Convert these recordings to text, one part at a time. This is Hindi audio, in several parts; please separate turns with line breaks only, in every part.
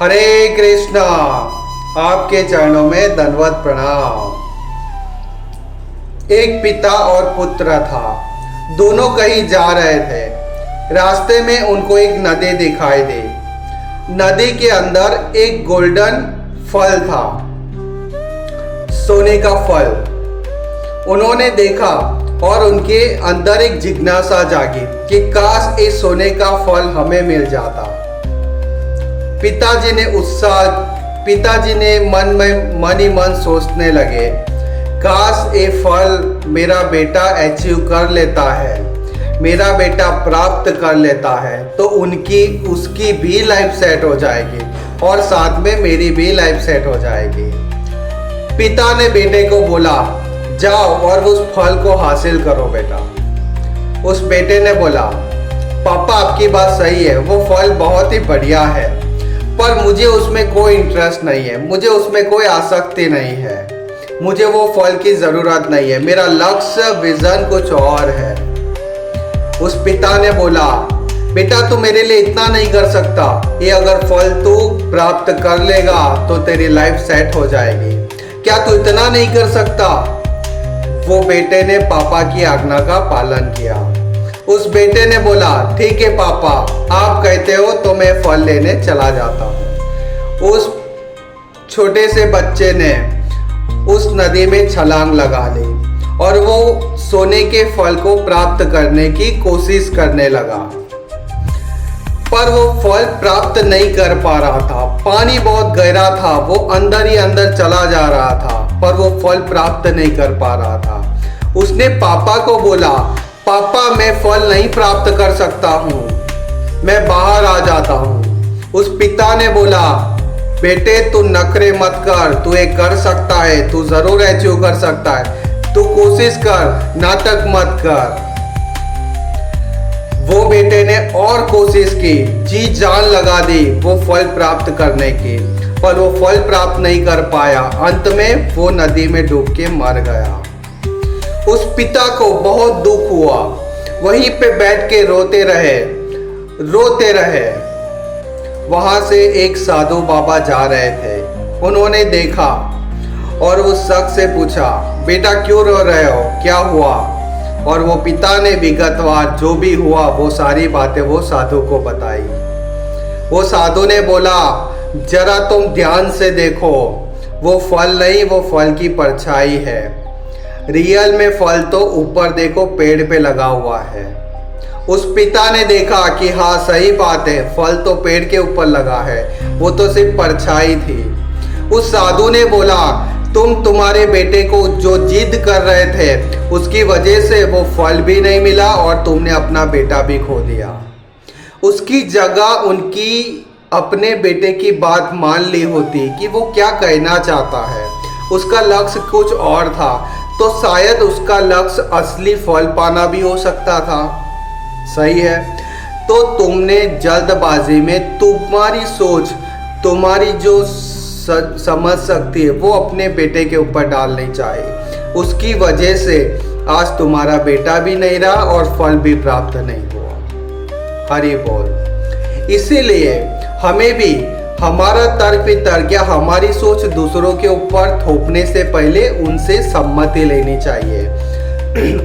हरे कृष्णा। आपके चरणों में दंडवत प्रणाम। एक पिता और पुत्र था। दोनों कहीं जा रहे थे। रास्ते में उनको एक नदी दिखाई दी। नदी के अंदर एक गोल्डन फल था, सोने का फल। उन्होंने देखा और उनके अंदर एक जिज्ञासा जागी कि काश इस सोने का फल हमें मिल जाता। पिताजी ने मन ही मन सोचने लगे, काश ये फल मेरा बेटा अचीव कर लेता है, मेरा बेटा प्राप्त कर लेता है तो उसकी भी लाइफ सेट हो जाएगी और साथ में मेरी भी लाइफ सेट हो जाएगी। पिता ने बेटे को बोला, जाओ और उस फल को हासिल करो बेटा। उस बेटे ने बोला, पापा आपकी बात सही है, वो फल बहुत ही बढ़िया है, पर मुझे उसमें कोई इंटरेस्ट नहीं है, मुझे उसमें कोई आसक्ति नहीं है, मुझे वो फल की ज़रूरत नहीं है, मेरा लक्ष्य विजन कुछ और है। उस पिता ने बोला, बेटा तू मेरे लिए इतना नहीं कर सकता, ये अगर फल तू प्राप्त कर लेगा तो तेरी लाइफ सेट हो जाएगी, क्या तू इतना नहीं कर सकता? वो बेटे ने पापा की आज्ञा का पालन किया। उस बेटे ने बोला, ठीक है पापा, आप कहते हो तो मैं फल लेने चला जाता हूँ। उस छोटे से बच्चे ने उस नदी में छलांग लगा ली और वो सोने के फल को प्राप्त करने की कोशिश करने लगा, पर वो फल प्राप्त नहीं कर पा रहा था। पानी बहुत गहरा था, वो अंदर ही अंदर चला जा रहा था, पर वो फल प्राप्त नहीं कर पा रहा था। उसने पापा को बोला, पापा मैं फल नहीं प्राप्त कर सकता हूँ, मैं बाहर आ जाता हूँ। उस पिता ने बोला, बेटे तू नखरे मत कर, तू ये कर सकता है, तू जरूर अचीव कर सकता है, तू कोशिश कर, नाटक मत कर। वो बेटे ने और कोशिश की, जी जान लगा दी वो फल प्राप्त करने की, पर वो फल प्राप्त नहीं कर पाया। अंत में वो नदी में डूब के मर गया। उस पिता को बहुत दुख हुआ, वहीं पे बैठ के रोते रहे। वहां से एक साधु बाबा जा रहे थे। उन्होंने देखा और उस शख्स से पूछा, बेटा क्यों रो रहे हो, क्या हुआ? और वो पिता ने विगतवार जो भी हुआ वो सारी बातें वो साधु को बताई। वो साधु ने बोला, जरा तुम ध्यान से देखो, वो फल नहीं, वो फल की परछाई है। रियल में फल तो ऊपर देखो पेड़ पे लगा हुआ है। उस पिता ने देखा कि हाँ सही बात है, फल तो पेड़ के ऊपर लगा है, वो तो सिर्फ परछाई थी। उस साधु ने बोला, तुम्हारे बेटे को जो जिद कर रहे थे उसकी वजह से वो फल भी नहीं मिला और तुमने अपना बेटा भी खो दिया। उसकी जगह उनकी अपने बेटे की बात मान ली होती कि वो क्या कहना चाहता है, उसका लक्ष्य कुछ और था, तो शायद उसका लक्ष्य असली फल पाना भी हो सकता था। सही है, तो तुमने जल्दबाजी में तुम्हारी सोच, तुम्हारी जो समझ सकती है वो अपने बेटे के ऊपर डालनी चाहिए। उसकी वजह से आज तुम्हारा बेटा भी नहीं रहा और फल भी प्राप्त नहीं हुआ। हरि बोल। इसीलिए हमें भी हमारा तर्क वितर्क या हमारी सोच दूसरों के ऊपर थोपने से पहले उनसे सम्मति लेनी चाहिए।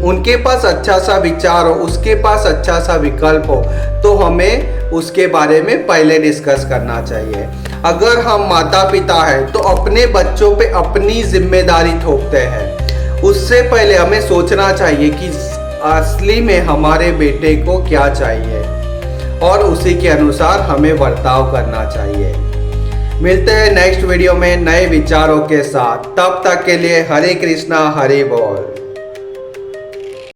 उनके पास अच्छा सा विचार हो, उसके पास अच्छा सा विकल्प हो, तो हमें उसके बारे में पहले डिस्कस करना चाहिए। अगर हम माता पिता हैं तो अपने बच्चों पे अपनी जिम्मेदारी थोपते हैं, उससे पहले हमें सोचना चाहिए कि असली में हमारे बेटे को क्या चाहिए और उसी के अनुसार हमें बर्ताव करना चाहिए। मिलते हैं नेक्स्ट वीडियो में नए विचारों के साथ, तब तक के लिए हरे कृष्णा हरि बोल।